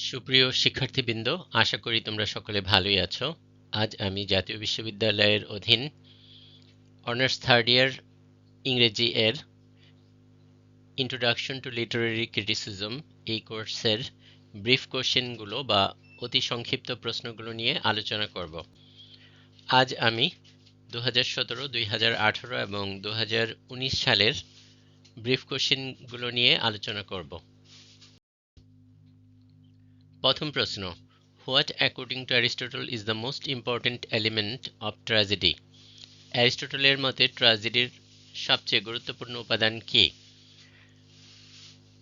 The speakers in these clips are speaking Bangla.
সুপ্রিয় শিক্ষার্থীবৃন্দ, আশা করি তোমরা সকলে ভালোই আছো। আজ আমি জাতীয় বিশ্ববিদ্যালয়ের অধীন অনার্স থার্ড ইয়ার ইংরেজি এর ইন্ট্রোডাকশন টু লিটারেরি ক্রিটিসিজম এই কোর্সের ব্রিফ কোশ্চেনগুলো বা অতি সংক্ষিপ্ত প্রশ্নগুলো নিয়ে আলোচনা করব। আজ আমি 2017, 2018 এবং 2019 সালের ব্রিফ কোশ্চেনগুলো নিয়ে আলোচনা করব। প্রথম প্রশ্ন, what according to Aristotle is the most important element of tragedy? অ্যারিস্টটলের মতে ট্র্যাজেডির সবচেয়ে গুরুত্বপূর্ণ উপাদান কি?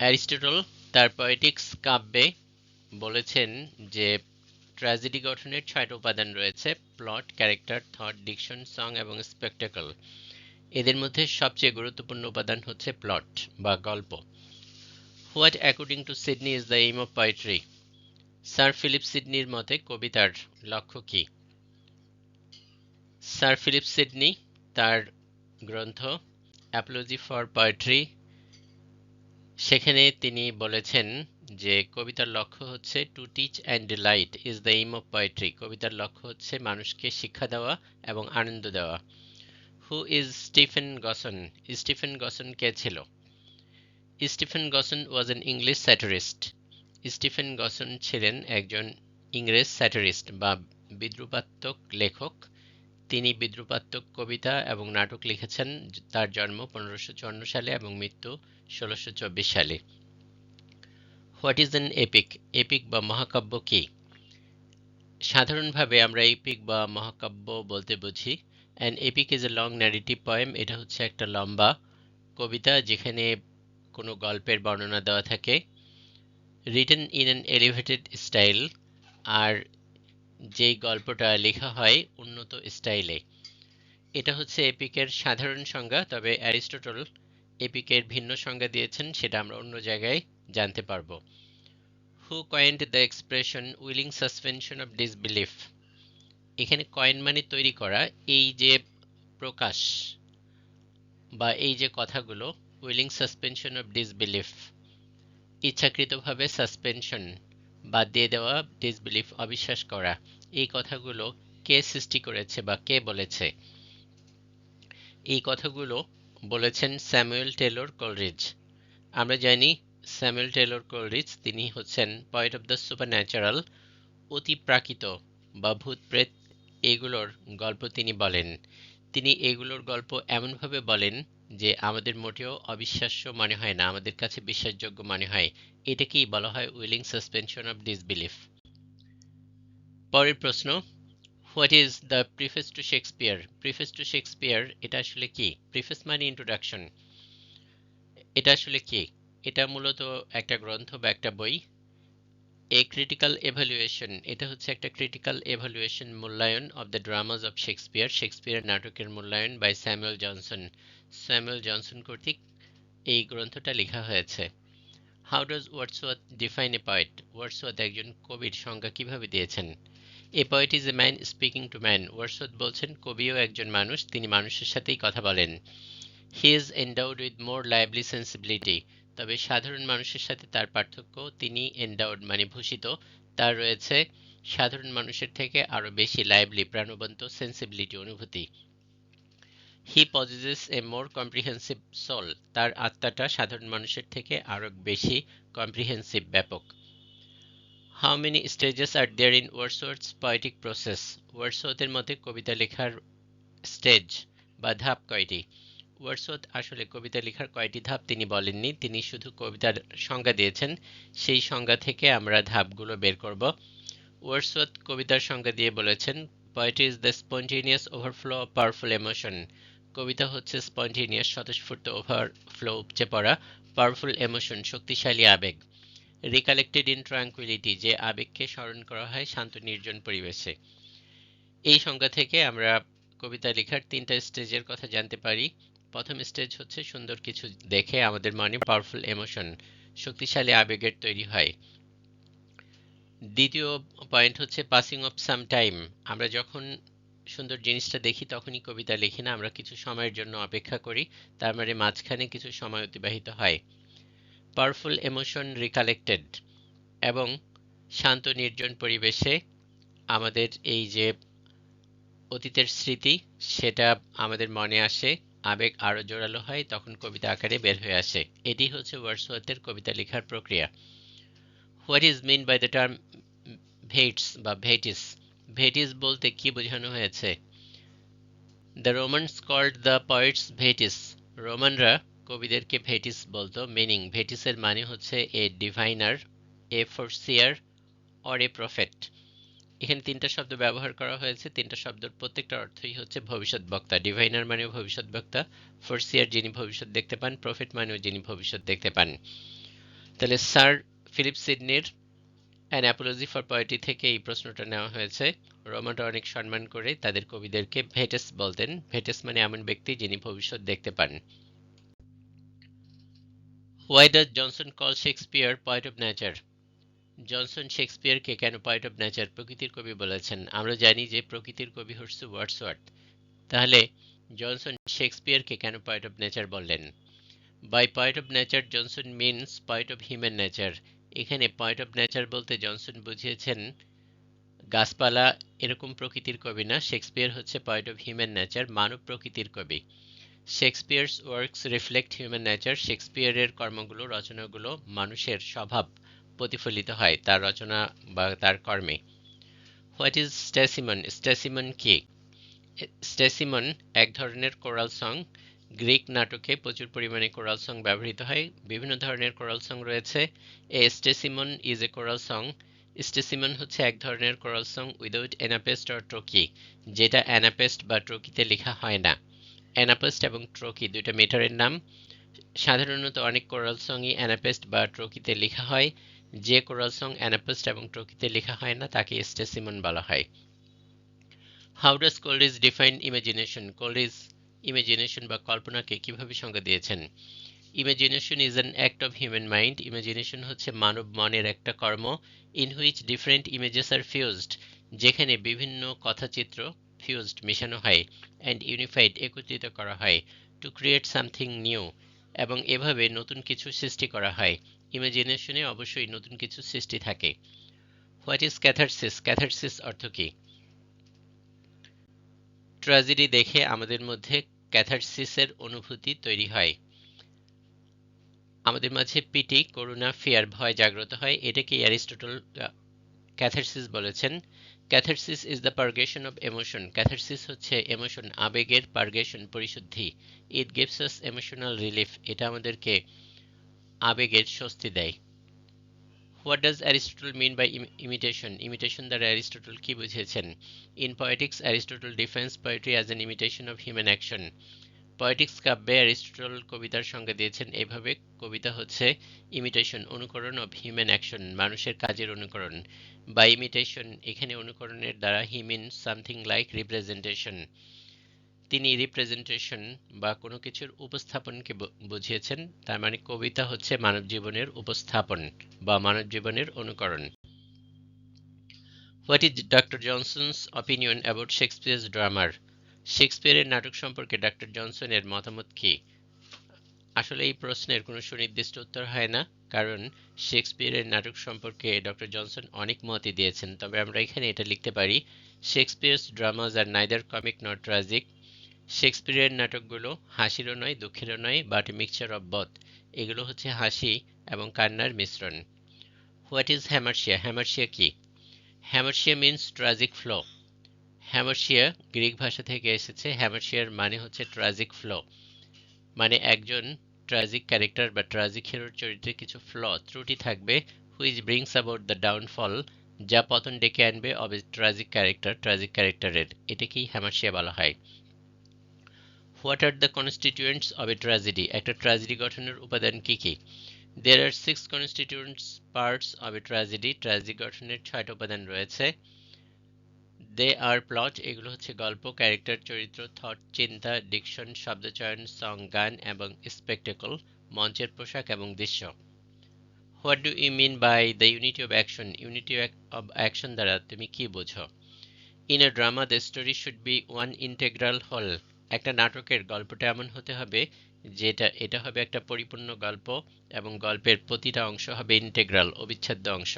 অ্যারিস্টটল তার পয়েটিক্স কাব্যে বলেছেন যে ট্র্যাজেডি গঠনের 6টা উপাদান রয়েছে: plot, character, thought, diction, song এবং স্পেকটাকল। এদের মধ্যে সবচেয়ে গুরুত্বপূর্ণ উপাদান হচ্ছে প্লট বা গল্প। What according to Sidney is the aim of poetry? Sir Philip সিডনির মতে কবিতার লক্ষ্য কি? স্যার ফিলিপ সিডনি তার গ্রন্থ অ্যাপোলজি ফর পোয়েট্রি সেখানে তিনি বলেছেন যে কবিতার লক্ষ্য হচ্ছে to teach and delight is the aim of poetry. কবিতার লক্ষ্য হচ্ছে মানুষকে শিক্ষা দেওয়া এবং আনন্দ দেওয়া। Who is Stephen Gosson? Stephen Gosson কে ছিল? Stephen Gosson was an English satirist. Stephen Gosson ছিলেন একজন ইংরেজ স্যাটিরিস্ট বা বিদ্রূপাত্মক লেখক। তিনি বিদ্রূপাত্মক কবিতা এবং নাটক লিখেছেন। তার জন্ম 1554 সালে এবং মৃত্যু 1624 সালে। What is an epic? Epic বা মহাকাব্য কি? সাধারণভাবে আমরা এপিক বা মহাকাব্য বলতে বুঝি an epic is a long narrative poem. এটা হচ্ছে একটা লম্বা কবিতা যেখানে কোনো গল্পের বর্ণনা দেওয়া থাকে, written in an elevated style, আর যেই গল্পটা লেখা হয় উন্নত স্টাইলে। এটা হচ্ছে এপিকের সাধারণ সংজ্ঞা, তবে অ্যারিস্টটল এপিকের ভিন্ন সংজ্ঞা দিয়েছেন, সেটা আমরা অন্য জায়গায় জানতে পারবো। Who coined the expression willing suspension of disbelief? এখানে কয়েন মানে তৈরি করা, এই যে প্রকাশ বা এই যে কথাগুলো, উইলিং সাসপেনশন অফ ডিসবিলিফ, ইচ্ছাকৃতভাবে সাসপেনশন বাদ দিয়ে দেওয়া, ডিসবিলিফ অবিশ্বাস করা, এই কথাগুলো কে সৃষ্টি করেছে বা কে বলেছে? এই কথাগুলো বলেছেন স্যামুয়েল টেলর কোলরিজ। আমরা জানি স্যামুয়েল টেলর কোলরিজ তিনি হচ্ছেন পয়েট অফ দ্য সুপারন্যাচারাল। অতি প্রাকৃত বা ভূত প্রেত এগুলোর গল্প তিনি বলেন। তিনি এগুলোর গল্প এমনভাবে বলেন যে আমাদের মোটেও অবিশ্বাস্য মনে হয় না, আমাদের কাছে বিশ্বাসযোগ্য মনে হয়। এটাকেই বলা হয় উইলিং সাসপেনশন অফ ডিসবিলিফ। পরের প্রশ্ন, what is the preface to Shakespeare? Preface to Shakespeare এটা আসলে কি? প্রিফেস মানে ইন্ট্রোডাকশন। এটা আসলে কি? এটা মূলত একটা গ্রন্থ বা একটা বই। এ ক্রিটিক্যাল এভালুয়েশন, এটা হচ্ছে একটা ক্রিটিক্যাল এভালুয়েশন, মূল্যায়ন of the dramas of Shakespeare, শেক্সপিয়ারের নাটকের মূল্যায়ন by Samuel Johnson. Samuel Johnson কর্তৃক এই গ্রন্থটা লেখা হয়েছে। How does Wordsworth define a poet? Wordsworth একজন কবির সংজ্ঞা কিভাবে দিয়েছেন? A poet is a man speaking to man. Wordsworth বলছেন কবিও একজন মানুষ, তিনি মানুষের সাথেই কথা বলেন। He is endowed with more lively sensibility. তবে সাধারণ মানুষের সাথে তার পার্থক্য, তিনি এন্ডাউড মানে ভূষিত, তার রয়েছে সাধারণ মানুষের থেকে আরো বেশি লাইভলি প্রাণবন্ত সেন্সিবিলিটি অনুভূতি। He possesses a more comprehensive soul. তার আত্মাটা সাধারণ মানুষের থেকে আরো বেশি কম্প্রিহেন্সিভ ব্যাপক। How many stages are there in Wordsworth's poetic process? ওয়ার্ডসওয়ার্থের মতে কবিতা লেখার স্টেজ বা ধাপ কয়টি? ওয়ার্ডসওয়ার্থ আসলে কবিতা লেখার কয়টি ধাপ তিনি বলেননি, তিনি শুধু কবিতার সংজ্ঞা দিয়েছেন। সেই সংজ্ঞা থেকে আমরা ধাপগুলো বের করব। ওয়ার্ডসওয়ার্থ কবিতার সংজ্ঞা দিয়ে বলেছেন poetry is the spontaneous overflow of powerful emotion. কবিতা হচ্ছে স্পন্টেনিয়াস স্বতঃস্ফূর্ত ওভারফ্লো উপচে পড়া পাওয়ারফুল ইমোশন শক্তিশালী আবেগ। রিকালেক্টেড ইন ট্রাঙ্কুইলিটি, যে আবেগকে স্মরণ করা হয় শান্ত নির্জন পরিবেশে। এই সংজ্ঞা থেকে আমরা কবিতা লেখার 3টা স্টেজের কথা জানতে পারি। প্রথম স্টেজ হচ্ছে সুন্দর কিছু দেখে আমাদের মনে পাওয়ারফুল ইমোশন শক্তিশালী আবেগের তৈরি হয়। দ্বিতীয় পয়েন্ট হচ্ছে পাসিং অফ সাম টাইম। আমরা যখন সুন্দর জিনিসটা দেখি তখনই কবিতা লিখি না, আমরা কিছু সময়ের জন্য অপেক্ষা করি, তার মানে মাঝখানে কিছু সময় অতিবাহিত হয়। পাওয়ারফুল ইমোশন রিকালেক্টেড, এবং শান্ত নির্জন পরিবেশে আমাদের এই যে অতীতের স্মৃতি সেটা আমাদের মনে আসে, আবেগ আরো জোরালো হয়, তখন কবিতা আকারে বের হয়ে আসে। এটি হচ্ছে ওয়ার্ডসওয়ার্থের কবিতা লেখার প্রক্রিয়া। What is mean by the term vates বা ভেটিস? ভেটিস বলতে কি বোঝানো হয়েছে? The Romans called the poets vates. রোমানরা কবিদেরকে ভেটিস বলতো। মিনিং, ভেটিসের মানে হচ্ছে এ ডিভাইনার, এ ফোরসিয়ার অর এ প্রফেট। এখানে তিনটা শব্দ ব্যবহার করা হয়েছে, তিনটা শব্দের প্রত্যেকটা অর্থই হচ্ছে ভবিষ্যৎ বক্তা। ডিভাইনার মানেও ভবিষ্যৎ বক্তা, ফোরসিয়ার যিনি ভবিষ্যৎ দেখতে পান, প্রফেট মানেও যিনি ভবিষ্যৎ দেখতে পান। তাহলে স্যার ফিলিপ সিডনির অ্যান অ্যাপোলজি ফর পোয়েট্রি থেকে এই প্রশ্নটা নেওয়া হয়েছে। রোমানরা অনেক সম্মান করে তাদের কবিদেরকে ভেটেস বলতেন। ভেটেস মানে এমন ব্যক্তি যিনি ভবিষ্যৎ দেখতে পান। Why does Johnson call Shakespeare poet of nature? Johnson শেক্সপিয়ারকে কেন পয়েট অফ নেচার, প্রকৃতির কবি বলেছেন? আমরা জানি যে প্রকৃতির কবি হচ্ছে ওয়ার্ডসওয়ার্থ। তাহলে জনসন শেক্সপিয়ারকে কেন পয়েট অফ নেচার বললেন? By poet of nature Johnson means poet of human nature. এখানে পয়েট অফ নেচার বলতে জনসন বুঝিয়েছেন গাছপালা এরকম প্রকৃতির কবি না, শেক্সপিয়ার হচ্ছে পয়েট অফ হিউম্যান নেচার, মানব প্রকৃতির কবি। Shakespeare's works reflect human nature. শেক্সপিয়ারের কর্মগুলো, রচনাগুলো মানুষের স্বভাব প্রতিফলিত হয় তার রচনা বা তার কর্মে। What is স্টেসিমন? স্টেসিমন কি? স্টেসিমন এক ধরনের কোরাল সং। গ্রিক নাটকে প্রচুর পরিমাণে কোরাল সং ব্যবহৃত হয়। বিভিন্ন ধরনের কোরাল সং রয়েছে। এ স্টেসিমন ইজ এ কোরাল সং। স্টেসিমন হচ্ছে এক ধরনের কোরাল সং উইদাউট অ্যানাপেস্ট অর ট্রকি, যেটা অ্যানাপেস্ট বা ট্রকিতে লেখা হয় না। অ্যানাপেস্ট এবং ট্রকি দুইটা মেটারের নাম। সাধারণত অনেক কোরাল সংই অ্যানাপেস্ট বা ট্রকিতে লেখা হয়। যে কোরাল সং অ্যানাপেস্ট এবং ট্রকিতে লেখা হয় না তাকে স্টেসিমন বলা হয়। How does Coleridge define imagination? Coleridge imagination বা কল্পনাকে কিভাবে সংজ্ঞা দিয়েছেন? Imagination is an act of human mind. Imagination হচ্ছে মানব মনের একটা কর্ম। In which different images are fused, যেখানে বিভিন্ন কথাচিত্র ফিউজড মেশানো হয়, অ্যান্ড ইউনিফাইড একত্রিত করা হয়, টু ক্রিয়েট সামথিং নিউ, এবং এভাবে নতুন কিছু সৃষ্টি করা হয়। ইমাজিনেশনে অবশ্যই নতুন কিছু সৃষ্টি থাকে। What is catharsis? ক্যাথারসিস অর্থ কি? ট্র্যাজেডি দেখে আমাদের মধ্যে ক্যাথারসিসের অনুভূতি তৈরি হয়। আমাদের মাঝে পিটি, করুণা, ফিয়ার, ভয় জাগ্রত হয়। এটাকে অ্যারিস্টটল ক্যাথারসিস বলেছেন। Catharsis is the purgation of emotion. Catharsis হচ্ছে এমোশন, আবেগের পার্গেশন, পরিশুদ্ধি। It gives us emotional relief. এটা আমাদেরকে আবেগের স্বস্তি দেয়। What does Aristotle mean by imitation? Imitation দ্বারা অ্যারিস্টটল কি বুঝিয়েছেন? In Poetics Aristotle defines poetry as an imitation of human action. Poetics কাব্যে অ্যারিস্টটল কবিতার সংজ্ঞা দিয়েছেন এভাবে: কবিতা হচ্ছে ইমিটেশন, অনুকরণ, অফ হিউম্যান অ্যাকশন, মানুষের কাজের অনুকরণ। বাই ইমিটেশন এখানে অনুকরণের দ্বারা হি মিনস সামথিং লাইক রিপ্রেজেন্টেশন। তিনি রিপ্রেজেন্টেশন বা কোনো কিছুর উপস্থাপনকে বুঝিয়েছেন। তার মানে কবিতা হচ্ছে মানব জীবনের উপস্থাপন বা মানব জীবনের অনুকরণ। What is doctor Johnson's opinion about Shakespeare's drama? শেক্সপিয়ারের নাটক সম্পর্কে ডক্টর জনসনের মতামত কি? আসলে এই প্রশ্নের কোনো সুনির্দিষ্ট উত্তর হয় না, কারণ শেক্সপিয়ারের নাটক সম্পর্কে ডক্টর জনসন অনেক মতই দিয়েছেন। তবে আমরা এখানে এটা লিখতে পারি: Shakespeare's dramas are neither comic not tragic. শেক্সপিয়ারের নাটকগুলো হাসিরও নয়, দুঃখেরও নয়, বাট মিক্সচার অফ বথ। এগুলো হচ্ছে হাসি এবং কান্নার মিশ্রণ। What is হ্যামার্শিয়া? হ্যামার্শিয়া কি? হ্যামার্শিয়া মিনস ট্র্যাজিক ফ্লো। হ্যামার্শিয়া গ্রিক ভাষা থেকে এসেছে। হ্যামার্শিয়ার মানে হচ্ছে ট্র্যাজিক ফ্লো, মানে একজন ট্র্যাজিক ক্যারেক্টার বা ট্র্যাজিক হিরোর চরিত্রে কিছু ত্রুটি থাকবে, which brings about the downfall, যা পতন ডেকে আনবে অব এ ট্র্যাজিক ক্যারেক্টারের। এটাকেই হ্যামার্শিয়া বলা হয়। What are the constituents of a tragedy? একটা ট্র্যাজেডি গঠনের উপাদান কি কি? দেয়ার আর 6 constituents parts of a tragedy. Tragedy গঠনের 6টা উপাদান রয়েছে। দে আর প্লট, এগুলো হচ্ছে গল্প, ক্যারেক্টার চরিত্র, থট চিন্তা, ডিকশন শব্দচয়ন, সং গান, এবং স্পেকটেকল মঞ্চের পোশাক এবং দৃশ্য। What do you mean by the unity of action? Unity of action দ্বারা তুমি কি বোঝো? In a drama the story should be one integral whole. একটা নাটকের গল্পটা এমন হতে হবে যেটা এটা হবে একটা পরিপূর্ণ গল্প এবং গল্পের প্রতিটা অংশ হবে ইন্টেগ্রাল, অবিচ্ছেদ্য অংশ।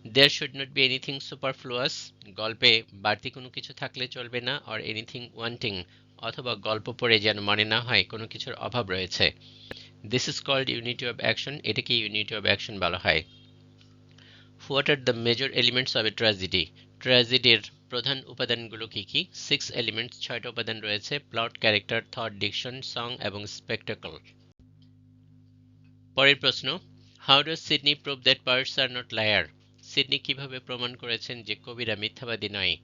There should not be anything superfluous, গল্পে বাড়তি কোনো কিছু থাকলে চলবে না, or anything wanting, অথবা গল্প পড়ে যেন মনে না হয় কোনো কিছুর অভাব রয়েছে। This is called unity of action, এটাকে unity of action বলা হয়। What are the major elements of a tragedy? ট্র্যাজেডির প্রধান উপাদানগুলো কি কি? 6 এলিমেন্টস, 6টা উপাদান রয়েছে: plot, character, thought, diction, song এবং স্পেকটাকল। পরের প্রশ্ন, how does Sydney prove that poets are not liar? Sydney কিভাবে প্রমাণ করেছেন যে কবিরা মিথ্যাবাদী নয়?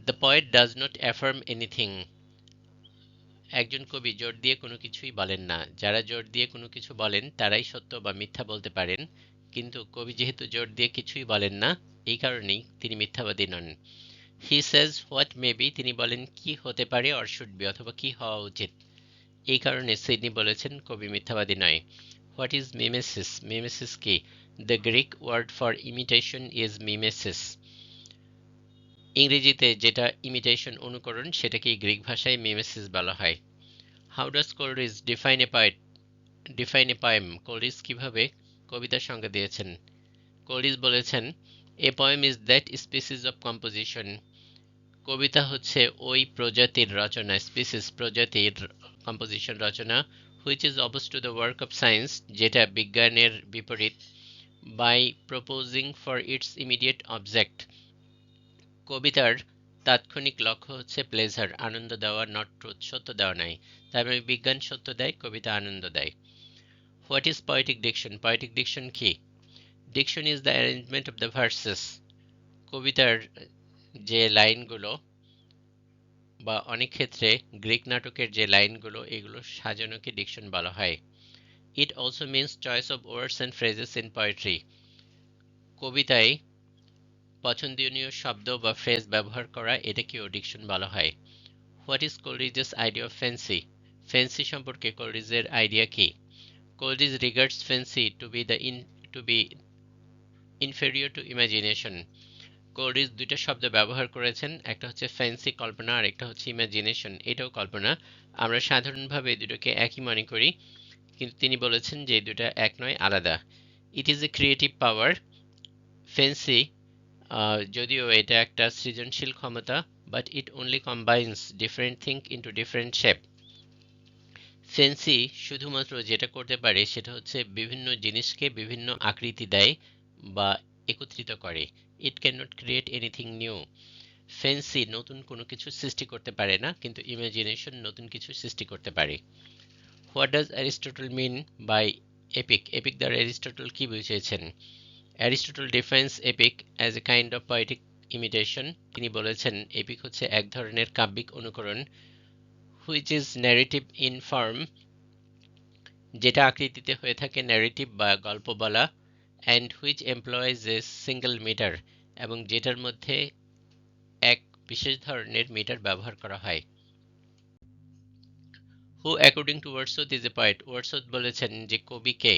The poet does not affirm anything. একজন কবি জোর দিয়ে কোনো কিছুই বলেন না। যারা জোর দিয়ে কোনো কিছু বলেন তারাই সত্য বা মিথ্যা বলতে পারেন, কিন্তু কবি যেহেতু জোর দিয়ে কিছুই বলেন না, এই কারণেই তিনি মিথ্যাবাদী নন। হি সেজ হোয়াট মে বি, তিনি বলেন কি হতে পারে, অর শুড বি, অথবা কি হওয়া উচিত। এই কারণে সিডনি বলেছেন কবি মিথ্যাবাদী নয়। What is mimesis? মিমেসিস কি? The Greek word for imitation is mimesis. ইংরেজিতে যেটা ইমিটেশন, অনুকরণ, সেটাকেই গ্রিক ভাষায় মিমেসিস বলা হয়। How does Coleridge define a poem? Coleridge কিভাবে কবিতার সংজ্ঞা দিয়েছেন? কোলরিজ বলেছেন, a poem is that species of composition. কবিতা হচ্ছে ওই প্রজাতির রচনা, স্পিসিস প্রজাতির, কম্পোজিশন রচনা, which is oppose to the work of science, যেটা বিজ্ঞানের বিপরীত, by proposing for its immediate object. কবিতার তাৎক্ষণিক লক্ষ্য হচ্ছে প্লেজার, আনন্দ দেওয়া, নট ট্রুথ, সত্য দেওয়া নাই। তার মানে বিজ্ঞান সত্য দেয়, কবিতা আনন্দ দেয়। What is poetic diction? Poetic diction কি? Diction is the arrangement of the verses. কবিতার যে লাইনগুলো, বা অনেক ক্ষেত্রে গ্রিক নাটকের যে লাইনগুলো, এগুলো সাজানোকে ডিকশন বলা হয়। It also means choice of words and phrases in poetry. কবিতায় পছন্দনীয় শব্দ বা ফ্রেজ ব্যবহার করা, এটাকেও ডিকশন বলা হয়। What is Coleridge's idea of fancy? Fancy সম্পর্কে কোলরিজের আইডিয়া কি? Coleridge regards fancy to be inferior to imagination. Coleridge দুইটা শব্দ ব্যবহার করেছেন, একটা হচ্ছে ফ্যান্সি, কল্পনা, আর একটা হচ্ছে ইমাজিনেশন, এটাও কল্পনা। আমরা সাধারণভাবে দুটোকে একই মনে করি, কিন্তু তিনি বলেছেন যে এই দুটা এক নয়, আলাদা। ইট is A creative power. Fancy যদিও এটা একটা সৃজনশীল ক্ষমতা, but it only combines different thing into different shape. Fancy শুধুমাত্র যেটা করতে পারে সেটা হচ্ছে বিভিন্ন জিনিসকে বিভিন্ন আকৃতি দেয় বা একত্রিত করে। It can not create anything new. Fancy নতুন কোনো কিছু সৃষ্টি করতে পারে না, কিন্তু ইমাজিনেশন নতুন কিছু সৃষ্টি করতে পারে। What does Aristotle mean by epic? Epic দ্বারা অ্যারিস্টটল কি বুঝিয়েছেন? Aristotle defines epic as a kind of poetic imitation. তিনি বলেছেন এপিক হচ্ছে এক ধরনের কাব্যিক অনুকরণ, which is narrative in form, যেটা আকৃতিতে হয়ে থাকে ন্যারেটিভ বা গল্প বলা, and which employs a single metre, এবং যেটার মধ্যে এক বিশেষ ধরনের মিটার ব্যবহার করা হয়। Who according to Wordsworth is a poet? Wordsworth বলেছেন যে কবি কে?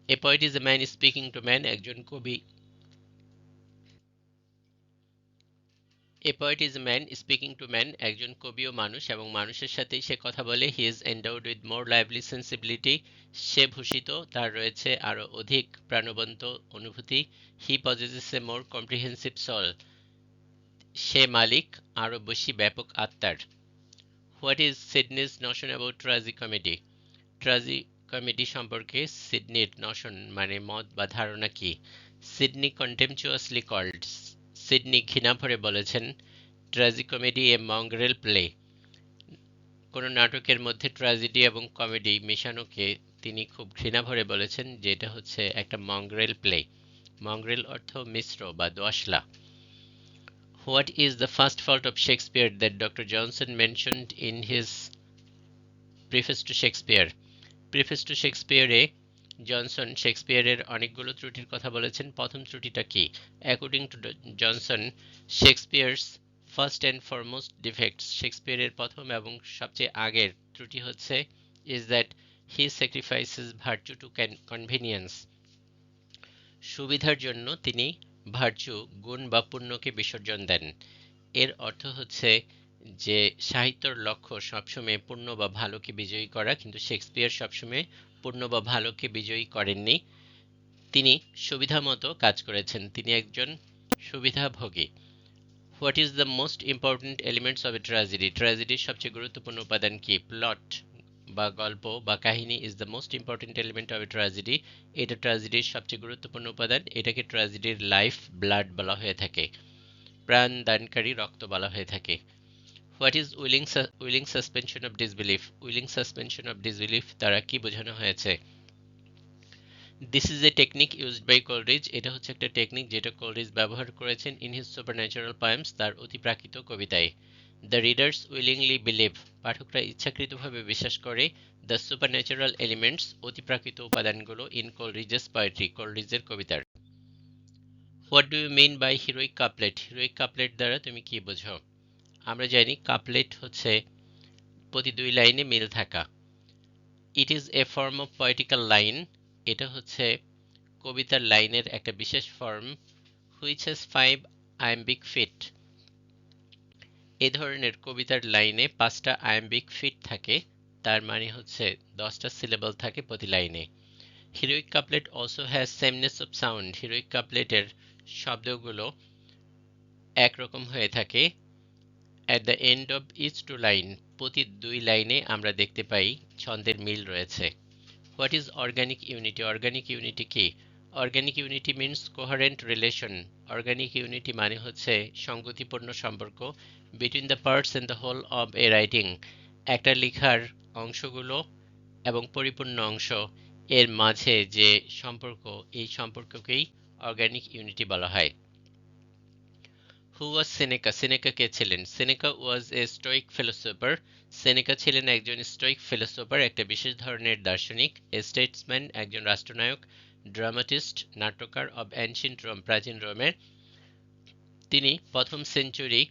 A poet is a man speaking to man. একজন কবি, a poet is a man speaking to man, একজন কবিও মানুষ এবং মানুষের সাথেই সে কথা বলে। He is endowed with more lively sensibility, সে ভূষিত, তার রয়েছে আরো অধিক প্রাণবন্ত অনুভূতি। He possesses a more comprehensive soul, সে মালিক আরো বেশি ব্যাপক আত্মার। What is Sidney's notion about tragicomedy? Tragicomedy সম্পর্কে সিডনির নশন মানে মত বা ধারণা কি? সিডনি কন্টেম্পচুয়াসলি কল্ড, সিডনি ঘৃণা ভরে বলেছেন, ট্র্যাজিকমেডি এ মঙ্গ্রেল প্লে, কোনো নাটকের মধ্যে ট্র্যাজেডি এবং কমেডি মেশানোকে তিনি খুব ঘৃণা ভরে বলেছেন যে এটা হচ্ছে একটা মঙ্গ্রেল প্লে। মঙ্গ্রেল অর্থ মিশ্র বা দোআঁশলা। What is the first fault of Shakespeare that doctor Johnson mentioned in his preface to Shakespeare? Preface to শেক্সপিয়ারে জনসন শেক্সপিয়ারের অনেকগুলো ত্রুটির কথা বলেছেন। প্রথম ত্রুটিটা কি? According to Johnson, Shakespeare's first and foremost defects, শেক্সপিয়ারের প্রথম এবং সবচেয়ে আগের ত্রুটি হচ্ছে is that he sacrifices virtue to convenience, সুবিধার জন্য তিনি ভার্চু, গুণ বা পুণ্যকে বিসর্জন দেন। এর অর্থ হচ্ছে যে সাহিত্যর লক্ষ্য সবসময় পূর্ণ বা ভালোকে বিজয়ী করা, কিন্তু শেক্সপিয়ার সবসময় পূর্ণ বা ভালোকে বিজয়ী করেননি। তিনি সুবিধামতো কাজ করেছেন, তিনি একজন সুবিধাভোগী। What is the most important elements of a tragedy, ট্র্যাজেডির সবচেয়ে গুরুত্বপূর্ণ উপাদান কি? প্লট বা গল্প বা কাহিনী is the most important element of a tragedy, এটা ট্র্যাজেডির সবচেয়ে গুরুত্বপূর্ণ উপাদান, এটাকে ট্র্যাজেডির লাইফ ব্লাড বলা হয়ে থাকে, প্রাণ দানকারী রক্ত বলা হয়ে থাকে। What is willing suspension of disbelief, willing suspension of disbelief দ্বারা কি বোঝানো হয়েছে? This is a technique used by Coleridge, এটা হচ্ছে একটা টেকনিক যেটা কোলরিজ ব্যবহার করেছেন ইন হিজ সুপারন্যাচারাল পোয়েমস, তার অতিপ্রাকৃত কবিতায়। দ্য রিডার্স উইলিংলি বিলিভ, পাঠকরা ইচ্ছাকৃতভাবে বিশ্বাস করে দ্য সুপারন্যাচারাল এলিমেন্টস, অতিপ্রাকৃত উপাদানগুলো ইন কোলরিজেস পোয়েট্রি, কোলরিজের কবিতার। What do you mean by heroic couplet, heroic couplet দ্বারা তুমি কি বোঝো? আমরা জানি কাপলেট হচ্ছে প্রতি দুই লাইনে মিল থাকা। It is a form of poetical line, এটা হচ্ছে কবিতার লাইনের একটা বিশেষ form. Which has 5 iambic feet, এই ধরনের কবিতার লাইনে 5টা আয়াম্বিক ফিট থাকে, তার মানে হচ্ছে 10টা সিলেবল থাকে প্রতি লাইনে। Heroic couplet also has sameness of sound, heroic কাপলেটের শব্দগুলো একরকম হয়ে থাকে। At the end of each two line, প্রতি দুই লাইনে আমরা দেখতে পাই ছন্দের মিল রয়েছে। What is organic unity, organic unity কি? Organic unity means coherent relation, organic unity মানে হচ্ছে সঙ্গতিপূর্ণ সম্পর্ক between the parts and the whole of a writing, একটা লেখার অংশগুলো এবং পরিপূর্ণ অংশ এর মাঝে যে সম্পর্ক, এই সম্পর্ককেই অর্গানিক ইউনিটি বলা হয়। হু ওয়াজ সেনেকা, সেনেকা কে ছিলেন? সেনেকা ওয়াজ এ স্টোইক ফিলোসোফার, সেনেকা ছিলেন একজন স্টোইক ফিলোসোফার, একটা বিশেষ ধরনের দার্শনিক। এ স্টেটসম্যান, একজন রাষ্ট্রনায়ক। ড্রামাটিস্ট, নাট্যকার। অব অ্যানশিয়েন্ট রোম, প্রাচীন রোমের। তিনি প্রথম সেঞ্চুরি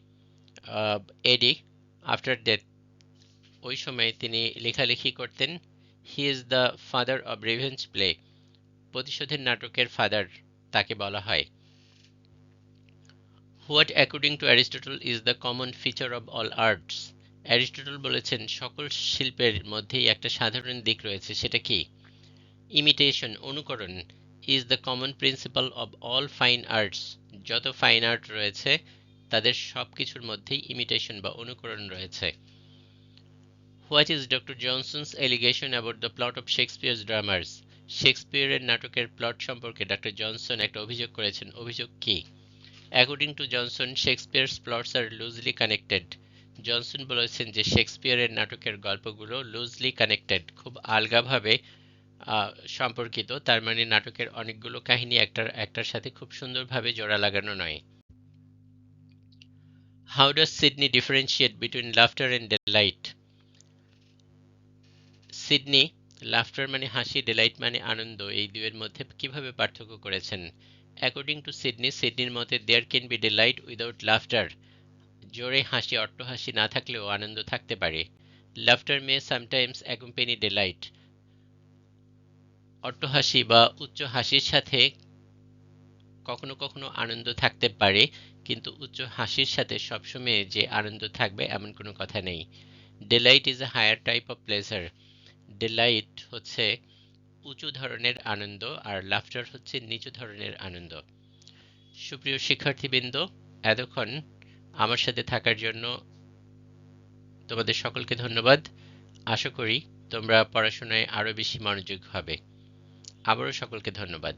এডি আফটার ডেথ, ওই সময় তিনি লেখালেখি করতেন। He is the father of revenge play, প্রতিশোধের নাটকের ফাদার তাকে বলা হয়। What according to Aristotle is the common feature of all arts, Aristotle বলেছেন সকল শিল্পের মধ্যেই একটা সাধারণ দিক রয়েছে, সেটা কি? ইমিটেশন, অনুকরণ। Is the common principle of all fine arts, যত ফাইন আর্ট রয়েছে তাদের সব কিছুর মধ্যেই ইমিটেশন বা অনুকরণ রয়েছে। What is doctor Johnson's allegation about the plot of Shakespeare's dramas, শেক্সপিয়ারের নাটকের প্লট সম্পর্কে ডক্টর জনসন একটা অভিযোগ করেছেন, অভিযোগ কি? According to Johnson Shakespeare's plots are loosely connected, Johnson বলেছেন যে শেক্সপিয়ারের নাটকের গল্পগুলো লুজলি কানেক্টেড, খুব আলগাভাবে সম্পর্কিত, তার মানে নাটকের অনেকগুলো কাহিনী একটার সাথে খুব সুন্দরভাবে জোড়া লাগানো নয়। How does Sidney differentiate between laughter and delight, Sidney laughter মানে হাসি, ডিলাইট মানে আনন্দ, এই দুইয়ের মধ্যে কিভাবে পার্থক্য করেছেন? অ্যাকর্ডিং টু সিডনি, সিডনির মতে there can be delight without laughter, জোরে হাসি অট্টহাসি না থাকলেও আনন্দ থাকতে পারে। Laughter may sometimes accompany delight, অট্টহাসি বা উচ্চ হাসির সাথে কখনো কখনো আনন্দ থাকতে পারে, কিন্তু উচ্চ হাসির সাথে সবসময় যে আনন্দ থাকবে এমন কোনো কথা নেই। Delight is a higher type of pleasure, delight হচ্ছে উঁচু ধরনের আনন্দ আর লাফটার হচ্ছে নিচু ধরনের আনন্দ। সুপ্রিয় শিক্ষার্থীবৃন্দ, এতক্ষণ আমার সাথে থাকার জন্য তোমাদের সকলকে ধন্যবাদ। আশা করি তোমরা পড়াশোনায় আরো বেশি মনোযোগ হবে। আবারও সকলকে ধন্যবাদ।